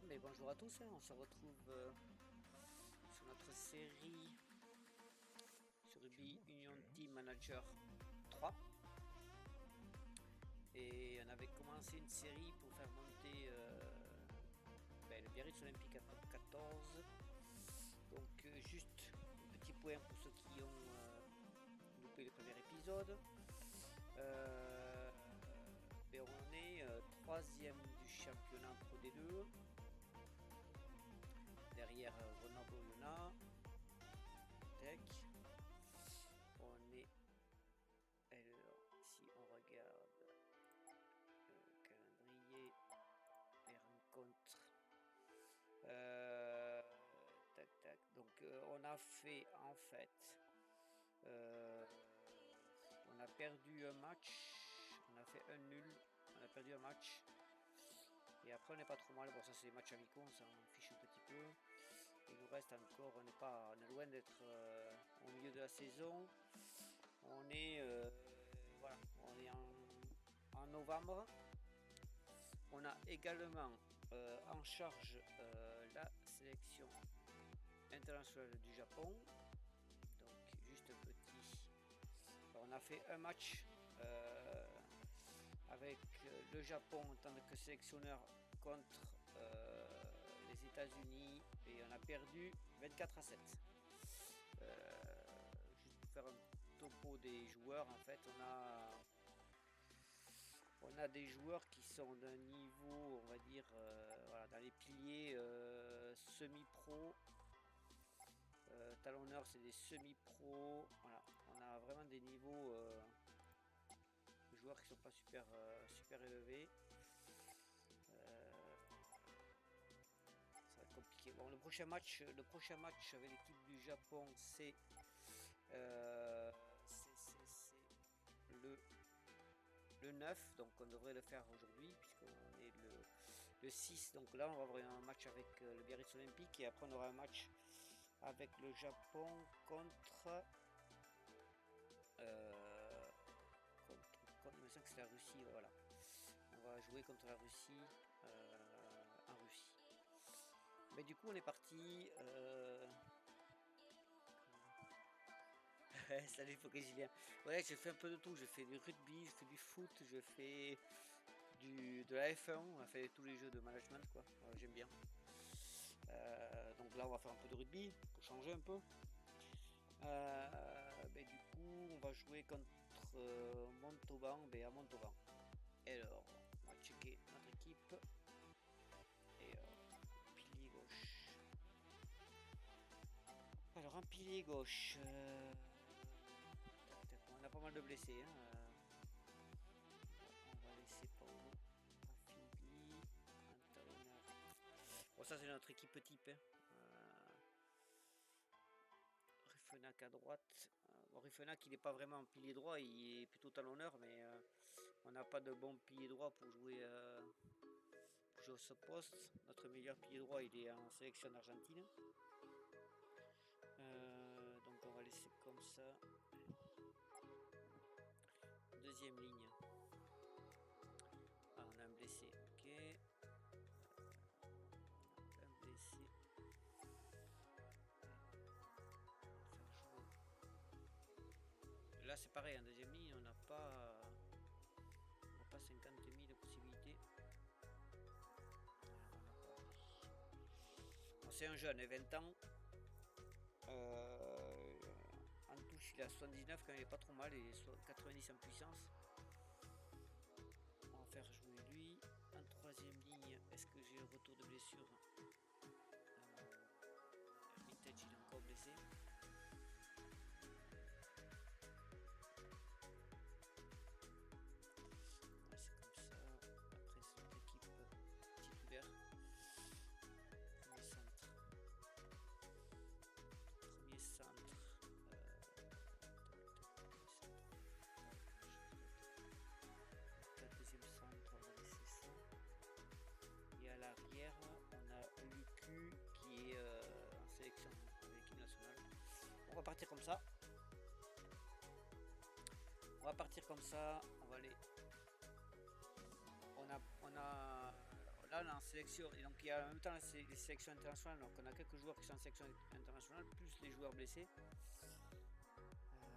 Mais bonjour à tous, on se retrouve sur notre série sur Rugby Union Team Manager 3. Et on avait commencé une série pour faire monter le Biarritz Olympique à top 14. Donc juste un petit point pour ceux qui ont loupé le premier épisode. On est troisième du championnat Pro D2. Derrière Grenoble-Oyonnax, Tech. On est. Alors, si on regarde le calendrier, les rencontres. Tac tac. Donc, on a fait en fait. On a perdu un match. On a fait un nul. On a perdu un match. Et après, on n'est pas trop mal. Bon, ça, c'est les matchs amicaux. Ça, on fiche un petit peu. Il nous reste encore, on est loin d'être au milieu de la saison. On est, voilà, on est en novembre. On a également en charge la sélection internationale du Japon. Donc juste un petit. Alors, on a fait un match avec le Japon en tant que sélectionneur contre les États-Unis et on a perdu 24-7. Juste pour faire un topo des joueurs, en fait, on a des joueurs qui sont d'un niveau, on va dire, voilà, dans les piliers semi-pro. Talonneurs, c'est des semi-pro. Voilà, on a vraiment des niveaux de joueurs qui sont pas super élevés. Ça va être compliqué. Bon, le prochain match avec l'équipe du Japon, c'est le 9, donc on devrait le faire aujourd'hui puisqu'on est le 6. Donc là, on va avoir un match avec le Biarritz Olympique et après on aura un match avec le Japon contre il me semble que c'est la Russie. Voilà, on va jouer contre la Russie en Russie. Mais du coup, on est parti. Salut, faut que j'y vienne. Ouais, j'ai fait un peu de tout. J'ai fait du rugby, j'ai fait du foot, je fais de la F1. On a fait tous les jeux de management, quoi. J'aime bien. Donc là, on va faire un peu de rugby pour changer un peu. Du coup, on va jouer contre Montauban, à Montauban. Alors, on va checker notre équipe. Et pilier gauche. Alors, un pilier gauche. On a pas mal de blessés. Hein. On va laisser Paulo, Affibi, un talonneur. Bon, ça, c'est notre équipe type. Hein. Rifenac à droite. Bon, Rifenac, il n'est pas vraiment en pilier droit, il est plutôt talonneur, mais on n'a pas de bon pilier droit pour jouer à ce poste. Notre meilleur pilier droit, il est en sélection d'Argentine. Donc on va laisser comme ça. Deuxième ligne. Ah, on a un blessé, ok. Un blessé. Là c'est pareil, en deuxième ligne, on n'a pas 50 000 de possibilités. Bon, c'est un jeune, 20 ans. En touche, il a 79, quand il est pas trop mal, il est 90 en puissance. On va faire jouer lui. En troisième ligne, est-ce que j'ai le retour de blessure? Vintage, il est encore blessé. Ouais, c'est comme ça. Après, c'est notre équipe titulaire. Premier centre. Premier centre. Deuxième centre, on va laisser ça. Et à l'arrière, on a Lucu qui est en sélection de l'équipe nationale. On va partir comme ça. On va aller. On a là on est en sélection, et donc il y a en même temps les sélections internationales, donc on a quelques joueurs qui sont en sélection internationale, plus les joueurs blessés. On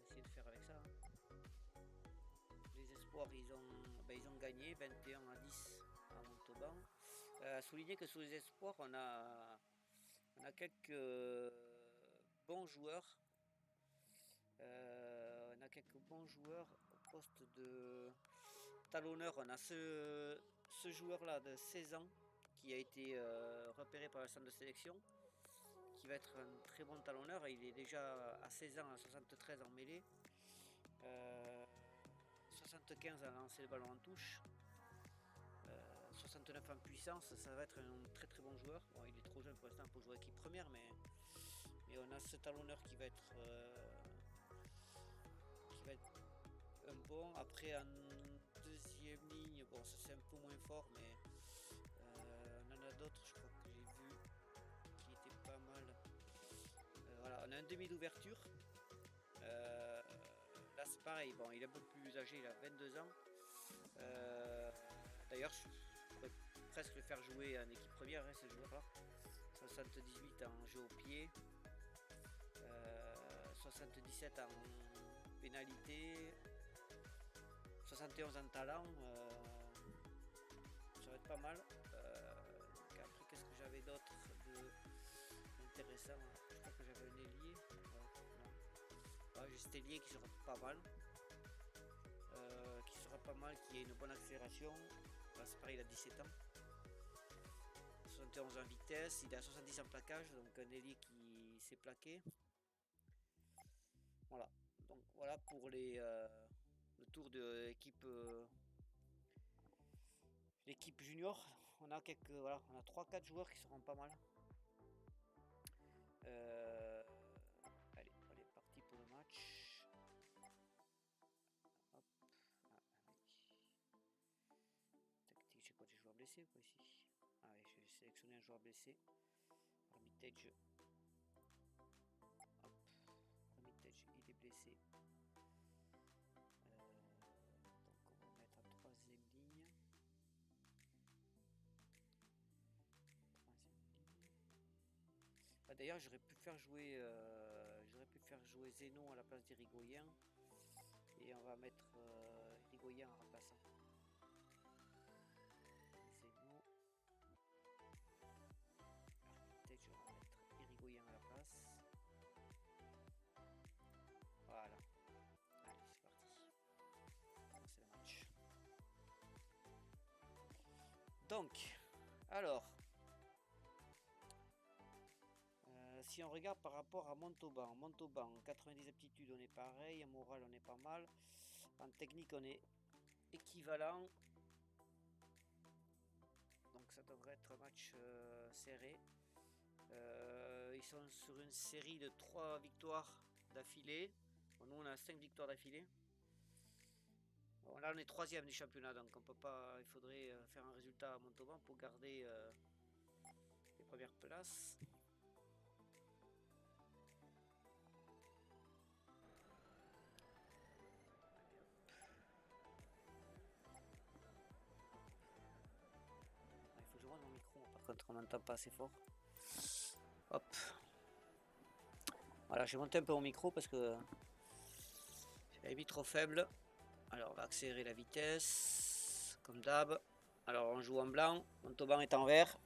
va essayer de faire avec ça. Hein. Les espoirs, ils ont gagné 21-10 à Montauban. Souligner que sur les espoirs, on a quelques bons joueurs. On a quelques bons joueurs au poste de talonneur. On a ce joueur là de 16 ans qui a été repéré par le centre de sélection, qui va être un très bon talonneur. Il est déjà à 16 ans à 73 en mêlée, 75 à lancer le ballon en touche, 69 en puissance. Ça va être un très très bon joueur. Bon, il est trop jeune pour l'instant pour jouer équipe première, mais on a ce talonneur qui va être un bon. Après en deuxième ligne, bon ça c'est un peu moins fort, mais on en a d'autres, je crois que j'ai vu qui étaient pas mal. Voilà, on a un demi d'ouverture. Là c'est pareil, bon il est un peu plus âgé, il a 22 ans. D'ailleurs je pourrais presque le faire jouer en équipe première, hein, ce joueur là. 78 en jeu au pied, 77 en pénalité, 71 en talent, ça va être pas mal. Après qu'est-ce que j'avais d'autre d'intéressant? Je crois que j'avais un ailier. J'ai cet ailier qui sera pas mal. Qui a une bonne accélération. Là, c'est pareil, il a 17 ans. 71 en vitesse, il a 70 en plaquage, donc un ailier qui s'est plaqué. Voilà, donc voilà pour le tour de l'équipe junior. On a on a 3-4 joueurs qui seront pas mal. Allez, on est parti pour le match. Hop. Tactique, j'ai quoi des joueurs blessés quoi ici? Ah oui, j'ai sélectionné un joueur blessé. Armitage. Hop. Armitage, il est blessé. Donc on va mettre en troisième ligne. D'ailleurs j'aurais pu faire jouer Zeno à la place d'Irigoyen, et on va mettre Irigoyen en remplaçant. Zeno. Peut-être je vais mettre Irigoyen à la place. Voilà. Allez, c'est parti. C'est le match. Donc, alors. Si on regarde par rapport à Montauban, 90 aptitudes on est pareil, en moral on est pas mal, en technique on est équivalent, donc ça devrait être un match serré. Ils sont sur une série de 3 victoires d'affilée, bon, nous on a 5 victoires d'affilée. Bon, là on est 3ème du championnat, donc on peut pas, il faudrait faire un résultat à Montauban pour garder les premières places. Je vois mon micro, par contre on n'entend pas assez fort. Hop. Voilà, j'ai monté un peu mon micro parce que j'avais mis trop faible. Alors on va accélérer la vitesse, comme d'hab. Alors on joue en blanc, Montauban est en vert.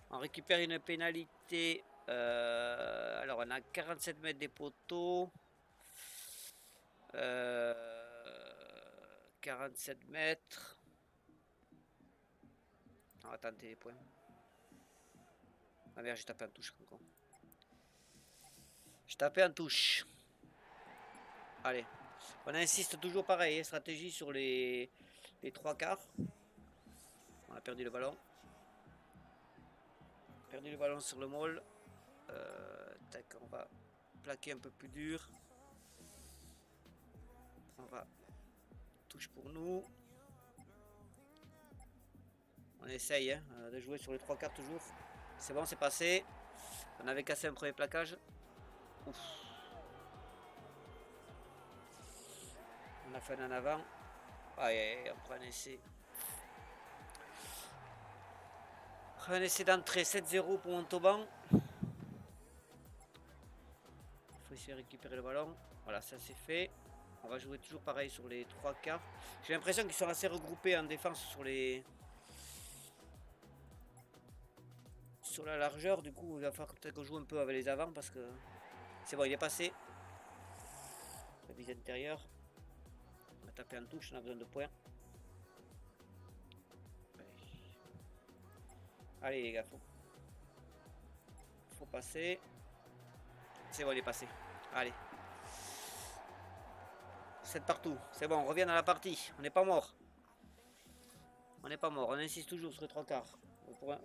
On récupère une pénalité. Alors on a 47 mètres des poteaux. 47 mètres. On va tenter les points. Ah merde, j'ai tapé en touche. J'ai tapé en touche. Allez. On insiste toujours pareil. Stratégie sur les 3 quarts. On a perdu le ballon. Perdu le ballon sur le maul. Tac, on va plaquer un peu plus dur. On va touche pour nous. On essaye hein, de jouer sur les 3 quarts toujours. C'est bon, c'est passé. On avait cassé un premier plaquage. Ouf. On a fait un en avant. Allez, on prend un essai. Un essai d'entrée 7-0 pour Montauban. Il faut essayer de récupérer le ballon. Voilà, ça c'est fait. On va jouer toujours pareil sur les 3 quarts. J'ai l'impression qu'ils sont assez regroupés en défense sur la largeur. Du coup, il va falloir peut-être qu'on joue un peu avec les avants parce que c'est bon, il est passé. La mise intérieure. On va taper en touche, on a besoin de points. Allez les gars, faut passer. C'est bon, il est passé. Allez. 7 partout. C'est bon, on revient dans la partie. On n'est pas mort. On n'est pas mort. On insiste toujours sur les 3 quarts. Faudrait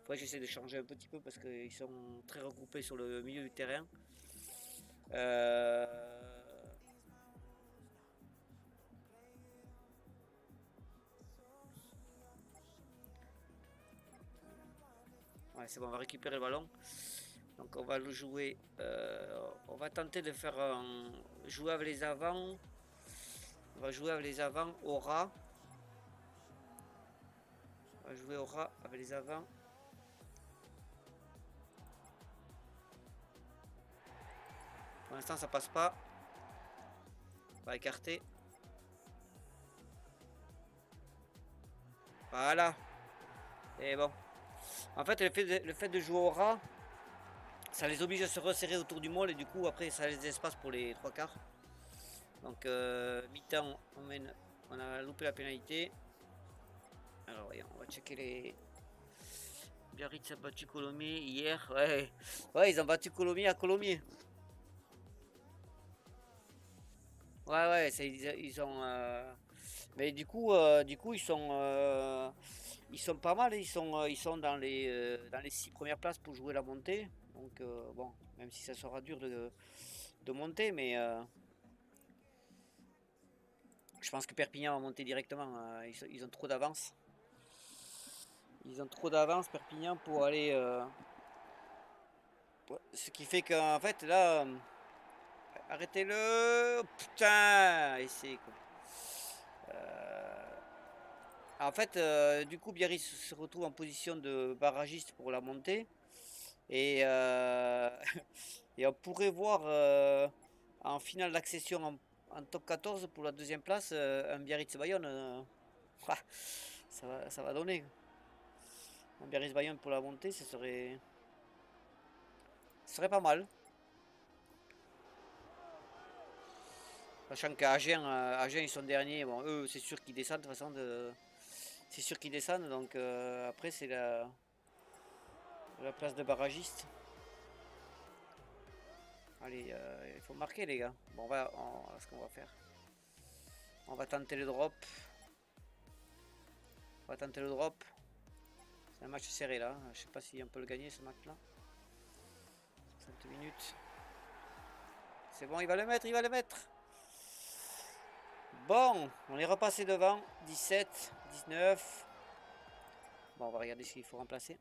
que j'essaie de changer un petit peu parce qu'ils sont très regroupés sur le milieu du terrain. Ouais, c'est bon, on va récupérer le ballon. Donc on va le jouer. On va tenter de faire jouer avec les avants. On va jouer avec les avants au ras. On va jouer au ras avec les avants. Pour l'instant ça passe pas. On va écarter. Voilà. Et bon. En fait, le fait de jouer au ras, ça les oblige à se resserrer autour du môle et du coup après ça laisse des espaces pour les 3 quarts. Donc mi-temps, on a loupé la pénalité. Alors voyons, on va checker les... Biarritz a battu Colomiers hier. Ouais, ils ont battu Colomiers à Colomiers. Ouais, ils ont... Mais du coup, ils sont pas mal. Ils sont dans les 6 premières places pour jouer la montée. Donc bon, même si ça sera dur de monter, mais je pense que Perpignan va monter directement. Ils ont trop d'avance. Ils ont trop d'avance, Perpignan, pour aller... ce qui fait qu'en fait, là... arrêtez-le. Putain. Essai, quoi. En fait, du coup, Biarritz se retrouve en position de barragiste pour la montée. Et, et on pourrait voir en finale d'accession en top 14 pour la deuxième place un Biarritz-Bayonne. Ça va donner. Un Biarritz-Bayonne pour la montée, ce serait pas mal. Sachant qu'à Agen, ils sont derniers. Bon, eux, c'est sûr qu'ils descendent de toute façon. C'est sûr qu'ils descendent. Donc après, c'est la place de barragiste. Allez, il faut marquer, les gars. Bon, ce qu'on va faire. On va tenter le drop. C'est un match serré là. Je sais pas si on peut le gagner ce match là. 60 minutes. C'est bon, il va le mettre. Bon, on est repassé devant. 17, 19. Bon, on va regarder ce qu'il faut remplacer.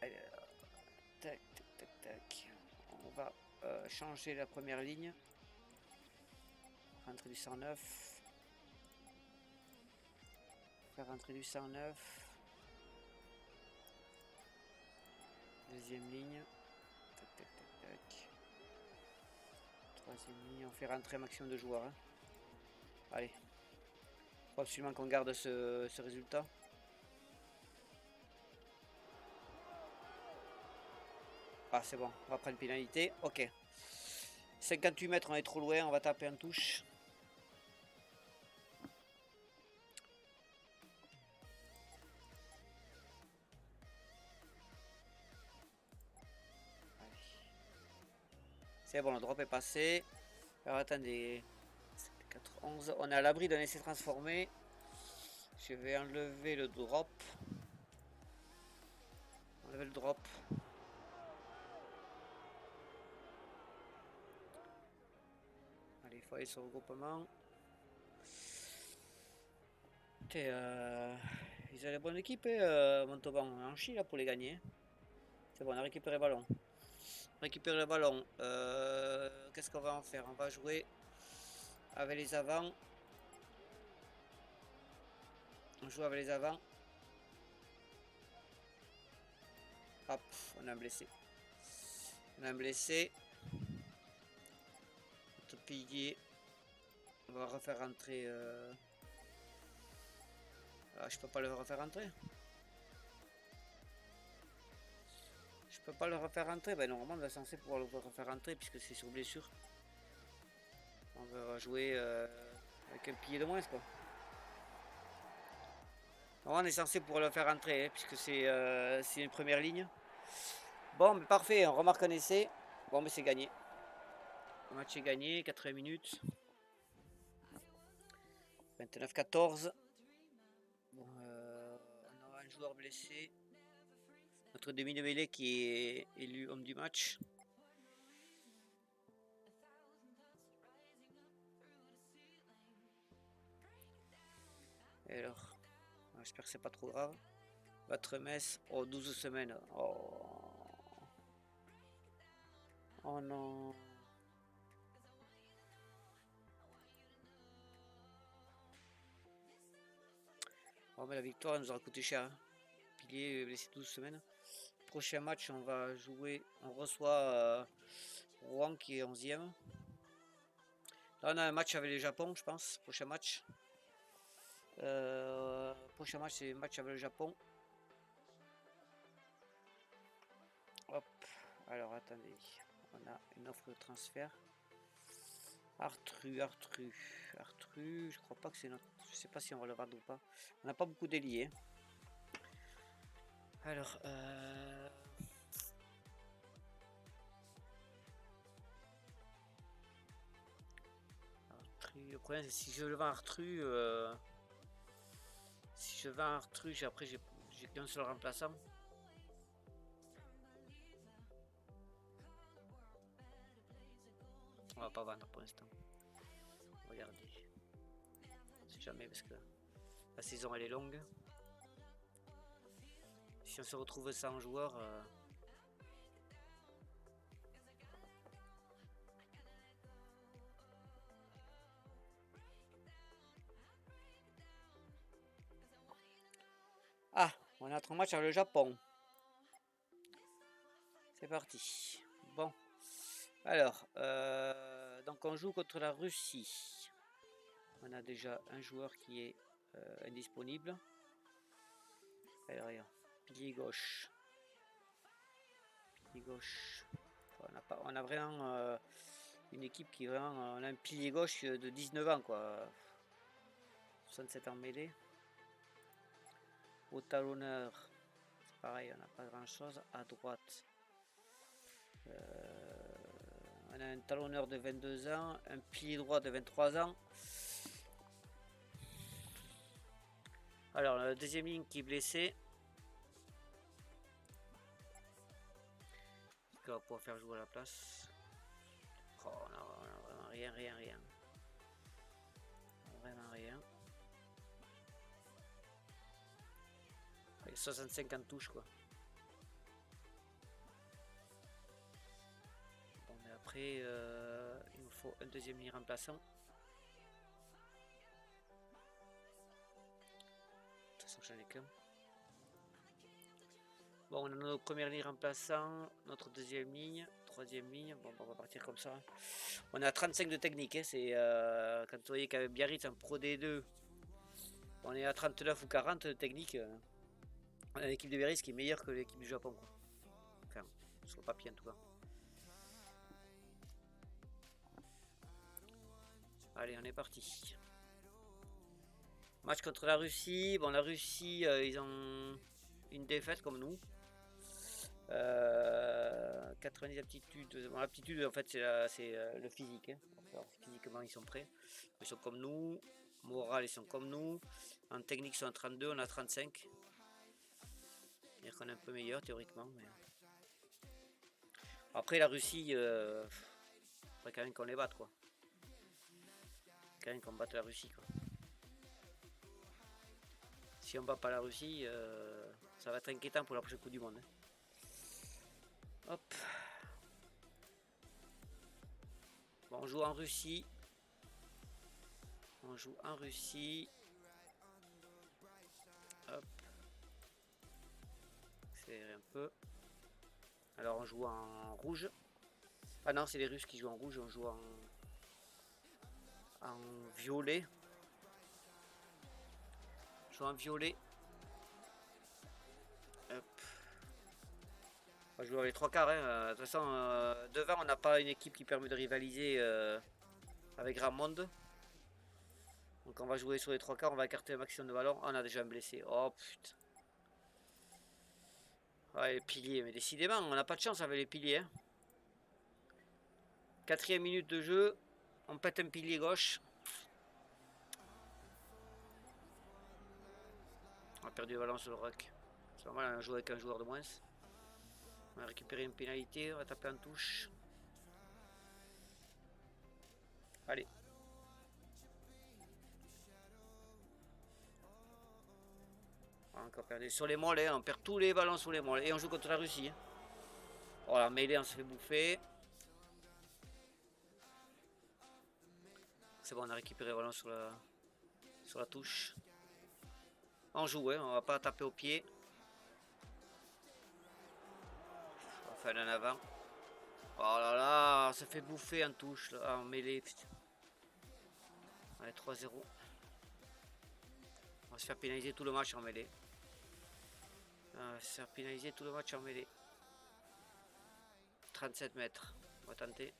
Allez, tac. On va changer la première ligne. Rentrer du 109. Faire rentrer du 109. Deuxième ligne. Tac. Troisième ligne. On fait rentrer un maximum de joueurs. Hein. Allez. Faut absolument qu'on garde ce résultat. Ah, c'est bon. On va prendre une pénalité. Ok. 58 mètres, on est trop loin. On va taper en touche. C'est bon, le drop est passé. Alors attendez. 4, 11. On est à l'abri d'un essai transformé. Je vais enlever le drop. Enlever le drop. Allez, il faut aller sur le regroupement. Ils ont la bonne équipe, Montauban. En chie là pour les gagner. C'est bon, on a récupéré le ballon. récupérer le ballon. Qu'est-ce qu'on va en faire? On va jouer avec les avants. On joue avec les avants. Hop, on a un blessé. On a un blessé. Notre pilier. On va refaire rentrer. Ah, je peux pas le refaire rentrer. Je peux pas le refaire rentrer. Ben normalement on est censé pouvoir le refaire rentrer puisque c'est sur blessure. On va jouer avec un pilier de moins quoi. Normalement on est censé pouvoir le faire rentrer hein, puisque c'est une première ligne. Bon mais parfait, on remarque un essai. Bon mais c'est gagné. Le match est gagné, 4 minutes. 29-14. Bon, on aura un joueur blessé. Notre demi de mêlée qui est élu homme du match. Et alors, j'espère que c'est pas trop grave. Battre Metz, oh 12 semaines. Oh non. Oh mais la victoire elle nous aura coûté cher. Hein. Pilier blessé 12 semaines. Prochain match on va jouer. On reçoit Rouen qui est 11e. Là on a un match avec le Japon je pense. Prochain match. Prochain match c'est match avec le Japon. Hop. Alors attendez. On a une offre de transfert. Artru, je crois pas que c'est notre. Je sais pas si on va le vendre ou pas. On n'a pas beaucoup d'ailiers. Alors, Artru, le problème c'est si je le vends Artru, si je vends Artru, après j'ai qu'un seul remplaçant. On va pas vendre pour l'instant. Regardez. On sait jamais parce que la saison elle est longue. Si on se retrouve sans joueurs. Ah, on a notre match avec le Japon. C'est parti. Bon. Alors, donc on joue contre la Russie. On a déjà un joueur qui est indisponible. Alors, pilier gauche. Pilier gauche. On a vraiment une équipe qui est vraiment. On a un pilier gauche de 19 ans quoi. 67 en mêlée. Au talonneur, c'est pareil, on n'a pas grand chose. À droite, on a un talonneur de 22 ans, un pilier droit de 23 ans. Alors, la deuxième ligne qui est blessée. Qui va pouvoir faire jouer à la place. Oh, on a vraiment rien. Vraiment rien. Avec 65 en touche quoi. Bon, mais après, il nous faut un deuxième ligne remplaçant. De toute façon, j'en ai qu'un. Bon, on a notre première ligne remplaçant, notre deuxième ligne, troisième ligne. Bon, on va partir comme ça. On a 35 de technique. Hein, c'est quand vous voyez qu'avec Biarritz en Pro D2, on est à 39 ou 40 de technique. On a l'équipe de Biarritz qui est meilleure que l'équipe du Japon. Quoi. Enfin, sur le papier en tout cas. Allez, on est parti. Match contre la Russie. Bon, la Russie, ils ont une défaite comme nous. 90 aptitudes. Bon, l'aptitude en fait c'est le physique. Hein. Alors, physiquement ils sont prêts. Ils sont comme nous. Moral ils sont comme nous. En technique ils sont à 32, on a 35. C'est-à-dire qu'on est un peu meilleur théoriquement. Mais... Après la Russie, faudrait quand même qu'on les batte quoi. Quand même qu'on batte la Russie quoi. Si on bat pas la Russie, ça va être inquiétant pour la prochaine Coupe du Monde. Hein. Hop. On joue en Russie. On joue en Russie. Hop. Accélérer un peu. Alors on joue en rouge. Ah non, c'est les Russes qui jouent en rouge. On joue en violet. On joue en violet. Hop. On va jouer les trois quarts. Hein. De toute façon, devant, on n'a pas une équipe qui permet de rivaliser avec grand monde. Donc on va jouer sur les trois quarts. On va écarter un maximum de ballons. Oh, on a déjà un blessé. Oh putain. Ouais, les piliers. Mais décidément, on n'a pas de chance avec les piliers. Hein. 4e minute de jeu. On pète un pilier gauche. On a perdu le ballon sur le ruck. C'est normal, on a joué avec un joueur de moins. On a récupéré une pénalité, on va taper en touche. Allez. On a encore perdu sur les mollets, on perd tous les ballons sur les mollets. Et on joue contre la Russie. Oh la mêlée, on se fait bouffer. C'est bon, on a récupéré le ballon sur la touche. On joue, hein, on va pas taper au pied. On va faire un avant. Oh là là, on se fait bouffer en touche, là, en mêlée. Putain. Allez, 3-0. On va se faire pénaliser tout le match en mêlée. On va se faire pénaliser tout le match en mêlée. 37 mètres. On va tenter.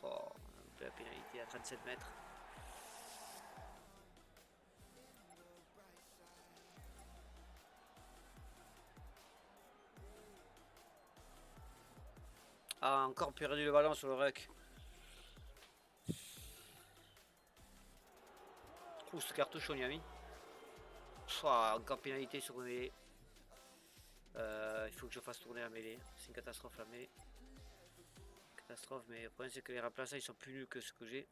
Oh, un peu la pénalité à 37 mètres. Ah, encore perdu le ballon sur le ruck. Ouh, ce cartouche on y a mis. Encore pénalité sur le mêlée. Il faut que je fasse tourner la mêlée. C'est une catastrophe la mêlée. Catastrophe, mais le problème c'est que les remplaçants ils sont plus nuls que ce que j'ai.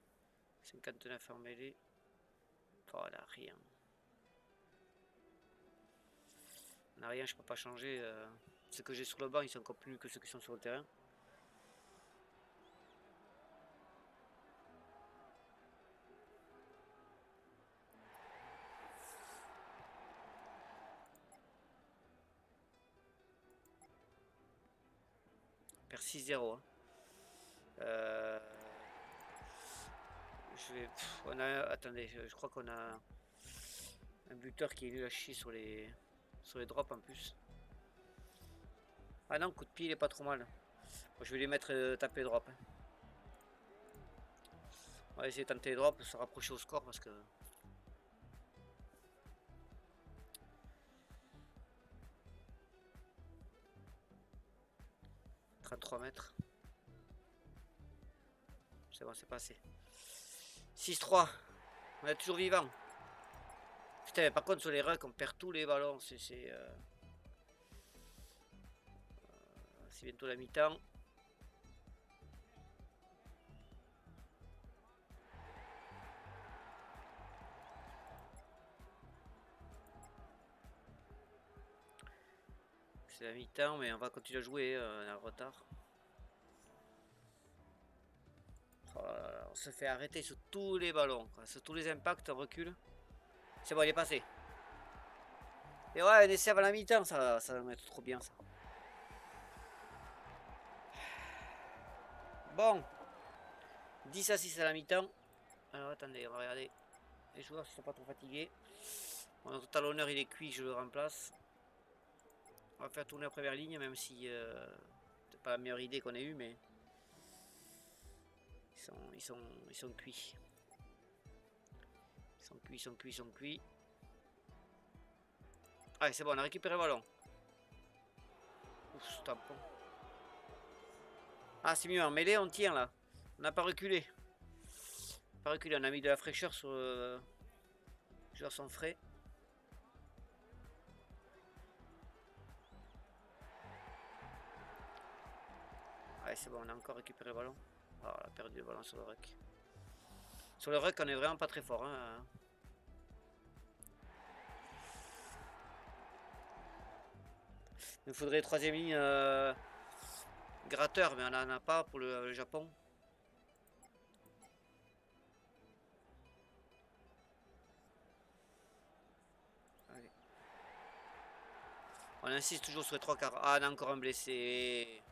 59 en mêlée. Oh là, rien. On n'a rien, je peux pas changer. Ce que j'ai sur le banc, ils sont encore plus nuls que ceux qui sont sur le terrain. Perd 6-0. Hein. Je vais. Attendez, je crois qu'on a un buteur qui est nul à chier sur les drops en plus. Ah non, coup de pied il est pas trop mal. Bon, je vais les mettre taper drop. Hein. On va essayer de tenter les drops, se rapprocher au score parce que. « 33 mètres. C'est bon, c'est passé. 6-3. On est toujours vivant. Putain, par contre, sur les rucks, on perd tous les ballons. C'est bientôt la mi-temps. C'est la mi-temps, mais on va continuer à jouer. On est en retard. Oh là là, on se fait arrêter sur tous les ballons. Quoi. Sur tous les impacts, on recule. C'est bon, il est passé. Et ouais, un essai avant la mi-temps, ça va être trop bien ça. Bon. 10-6 à la mi-temps. Alors attendez, on va regarder les joueurs qui sont pas trop fatigués. Bon, notre talonneur il est cuit, je le remplace. On va faire tourner la première ligne, même si c'est pas la meilleure idée qu'on ait eue, mais ils sont cuits. Ils sont cuits. Allez, c'est bon, on a récupéré le ballon. Ouf, ce tampon. Ah, c'est mieux, en mêlée, on tient là. On n'a pas reculé. On a mis de la fraîcheur sur les joueurs sont frais. Allez, c'est bon, on a encore récupéré le ballon. Oh, on a perdu le ballon sur le ruck. Sur le ruck, on est vraiment pas très fort. Hein. Il nous faudrait troisième ligne gratteur, mais on n'en a pas pour le Japon. On insiste toujours sur les 3/4. Ah, on a encore un blessé.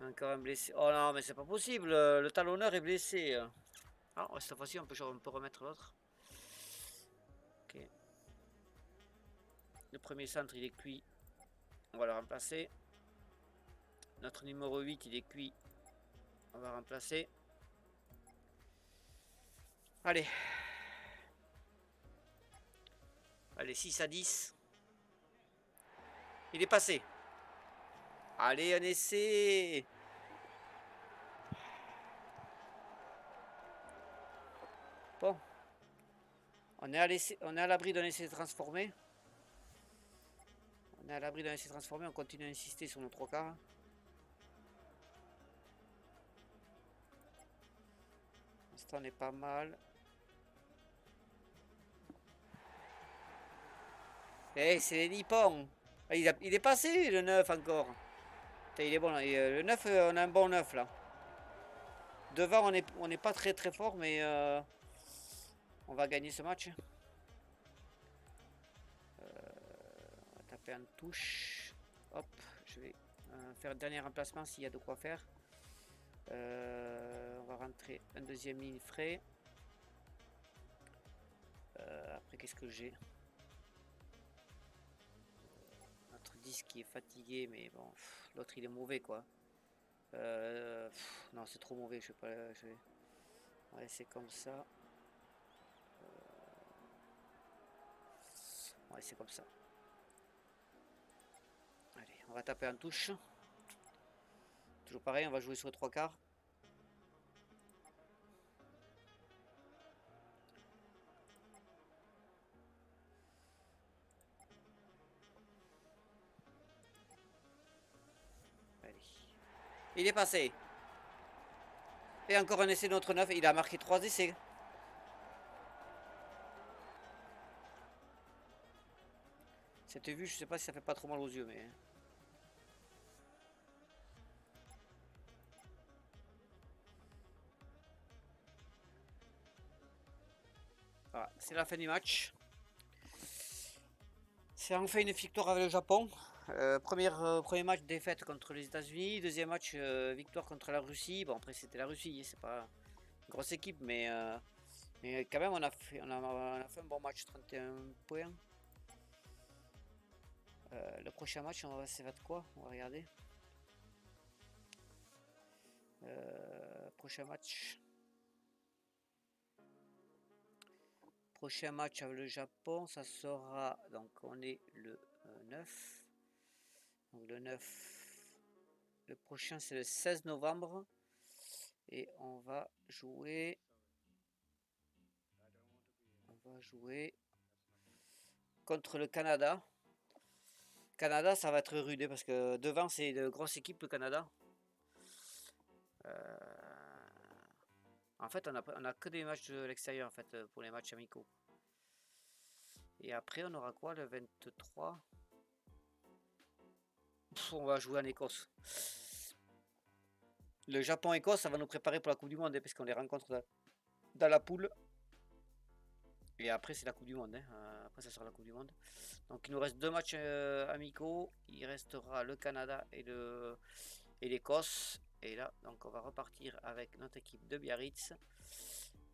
Encore un blessé. Oh non, mais c'est pas possible. Le talonneur est blessé. Ah, cette fois-ci, on peut remettre l'autre. Ok. Le premier centre, il est cuit. On va le remplacer. Notre numéro 8, il est cuit. On va remplacer. Allez. Allez, 6 à 10. Il est passé. Allez, un essai. Bon. On est à l'abri d'un essai transformé. On est à l'abri d'un essai transformé. On continue à insister sur nos 3/4. L'instant, on est pas mal. Eh, c'est les Nippons. Ah, il est passé le 9 encore. Putain, il est bon. Le 9, on a un bon 9 là. Devant, on n'est pas très très fort, mais on va gagner ce match. On va taper en touche. Hop, je vais faire le dernier remplacement s'il y a de quoi faire. On va rentrer un deuxième ligne frais. Après, qu'est-ce que j'ai? Notre disque qui est fatigué, mais bon, l'autre il est mauvais quoi. Non, c'est trop mauvais, je vais pas. On va laisser comme ça. On va laisser comme ça. Allez, on va taper en touche. Toujours pareil, on va jouer sur les 3/4. Allez. Il est passé. Et encore un essai de notre 9. Il a marqué 3 essais. Cette vue, je sais pas si ça fait pas trop mal aux yeux, mais. Voilà, c'est la fin du match. C'est enfin une victoire avec le Japon. Premier match défaite contre les États-Unis. Deuxième match victoire contre la Russie. Bon, après, c'était la Russie, c'est pas une grosse équipe, mais quand même, on a fait un bon match, 31 points. Le prochain match, ça va de quoi? On va regarder. Prochain match. Prochain match avec le Japon, ça sera. Donc, on est le 9. Donc, le 9. Le prochain, c'est le 16 novembre. Et on va jouer. Contre le Canada. Canada, ça va être rude parce que devant, c'est une grosse équipe, le Canada. En fait, on a que des matchs de l'extérieur en fait, pour les matchs amicaux. Et après, on aura quoi le 23? On va jouer en Écosse. Le Japon-Écosse, ça va nous préparer pour la Coupe du Monde, parce qu'on les rencontre dans la poule. Et après, c'est la Coupe du Monde. Après, ça sera la Coupe du Monde. Donc, il nous reste 2 matchs amicaux. Il restera le Canada et l'Écosse. Et là, donc, on va repartir avec notre équipe de Biarritz.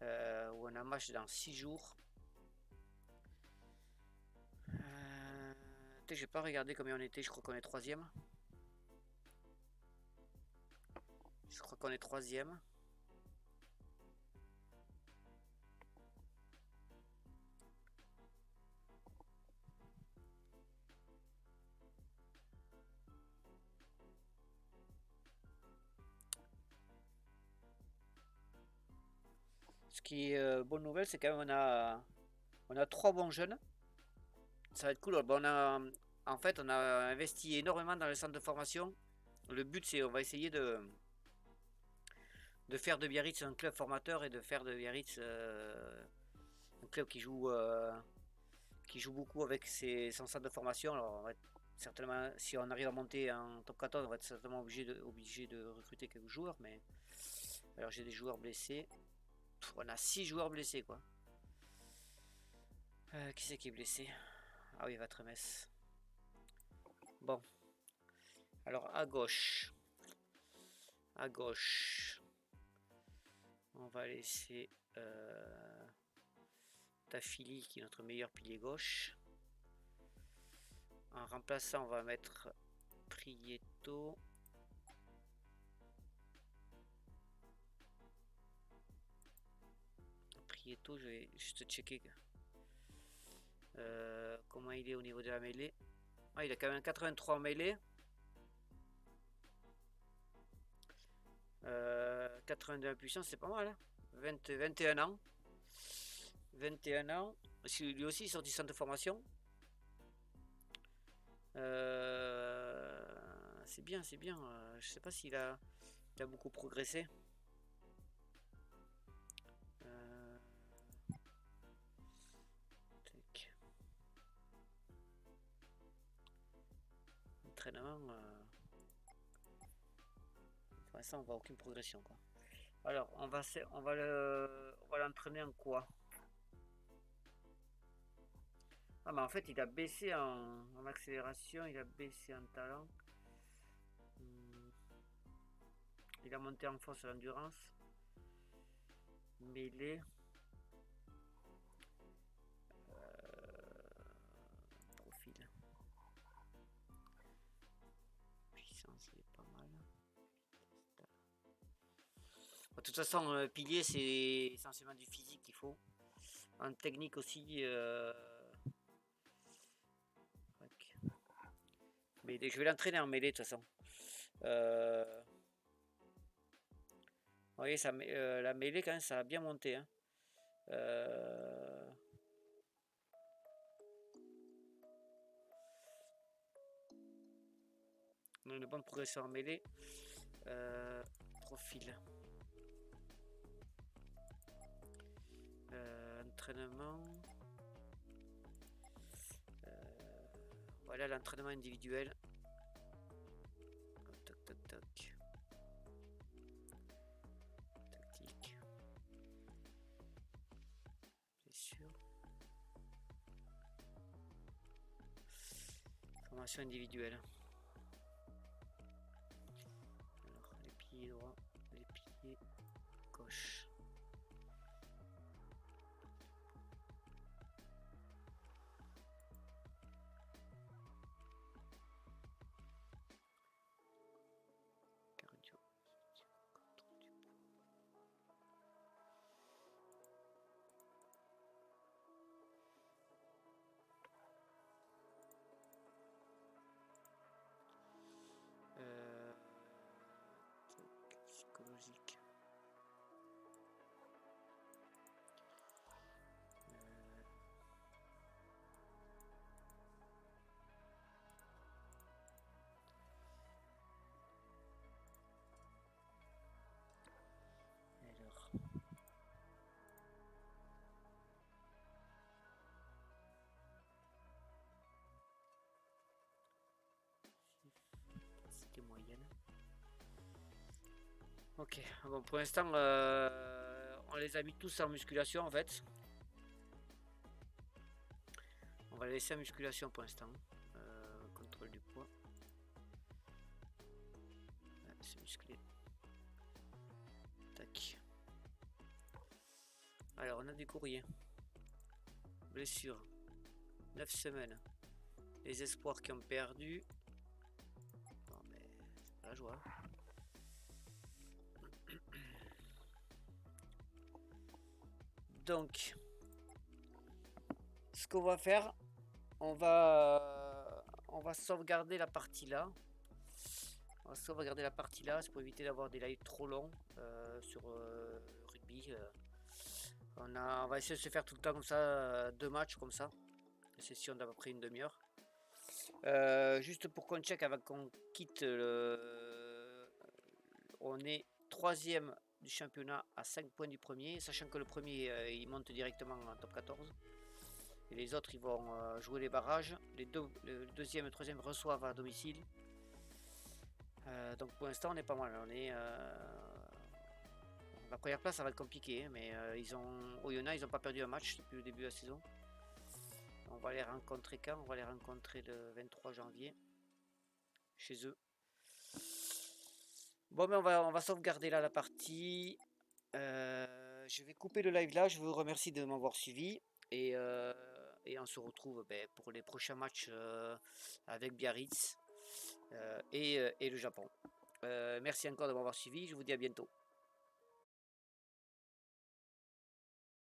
Où on a un match dans 6 jours. J'ai pas regardé combien on était. Je crois qu'on est 3ème. Je crois qu'on est 3ème. Ce qui est bonne nouvelle, c'est quand même on a 3 bons jeunes. Ça va être cool. Bon, en fait, on a investi énormément dans le centre de formation. Le but, c'est on va essayer de faire de Biarritz un club formateur et de faire de Biarritz un club qui joue beaucoup avec son centre de formation. Alors, on va certainement, si on arrive à monter en top 14, on va être certainement obligé de recruter quelques joueurs. Mais alors, j'ai des joueurs blessés. On a 6 joueurs blessés, quoi. Qui c'est qui est blessé? Ah oui, Vatremes. Bon. Alors à gauche. On va laisser Tafili qui est notre meilleur pilier gauche. En remplaçant, on va mettre Prieto. Prieto, je vais juste checker comment il est au niveau de la mêlée. Ah, il a quand même 83 mêlée. 82 puissance, c'est pas mal. Hein. 21 ans. 21 ans. Lui aussi sorti centre de formation. C'est bien, c'est bien. Je sais pas s'il a beaucoup progressé. Entraînement. Pour l'instant, on voit aucune progression, quoi. Alors, on va l'entraîner en quoi? Ah, mais en fait, il a baissé en accélération, il a baissé en talent. Il a monté en force et endurance. Mêlée. Profil. Puissance, il est pas mal. De toute façon, pilier, c'est essentiellement du physique qu'il faut. En technique aussi. Mais je vais l'entraîner en mêlée de toute façon. Vous voyez, ça, la mêlée quand même, ça a bien monté. Hein. On a une bonne progression en mêlée. Profil. Entraînement. Voilà l'entraînement individuel. Toc toc toc. Tactique. C'est sûr. Formation individuelle. Alors les pieds droits, les pieds gauche. Psychologique. Alors. C'était moyenne. Ok, bon pour l'instant on les a mis tous en musculation en fait. On va les laisser en musculation pour l'instant. Contrôle du poids. Ouais, c'est musclé. Tac. Alors on a des courriers. Blessure. 9 semaines. Les espoirs qui ont perdu. Bon mais c'est pas la joie. Donc, ce qu'on va faire, on va sauvegarder la partie là. On va sauvegarder la partie là, c'est pour éviter d'avoir des lives trop longs sur rugby. On va essayer de se faire tout le temps comme ça, 2 matchs comme ça. Une session d'à peu près une demi-heure. Juste pour qu'on check avant qu'on quitte on est 3e du championnat à 5 points du premier, sachant que le premier il monte directement en top 14 et les autres ils vont jouer les barrages. Le deuxième et le troisième reçoivent à domicile. Donc pour l'instant on est pas mal, on est la première place ça va être compliqué, mais Oyonnax ils ont pas perdu un match depuis le début de la saison. On va les rencontrer quand? On va les rencontrer le 23 janvier. chez eux. Bon, mais on va sauvegarder là la partie. Je vais couper le live là. Je vous remercie de m'avoir suivi. Et on se retrouve pour les prochains matchs avec Biarritz et le Japon. Merci encore de m'avoir suivi. Je vous dis à bientôt.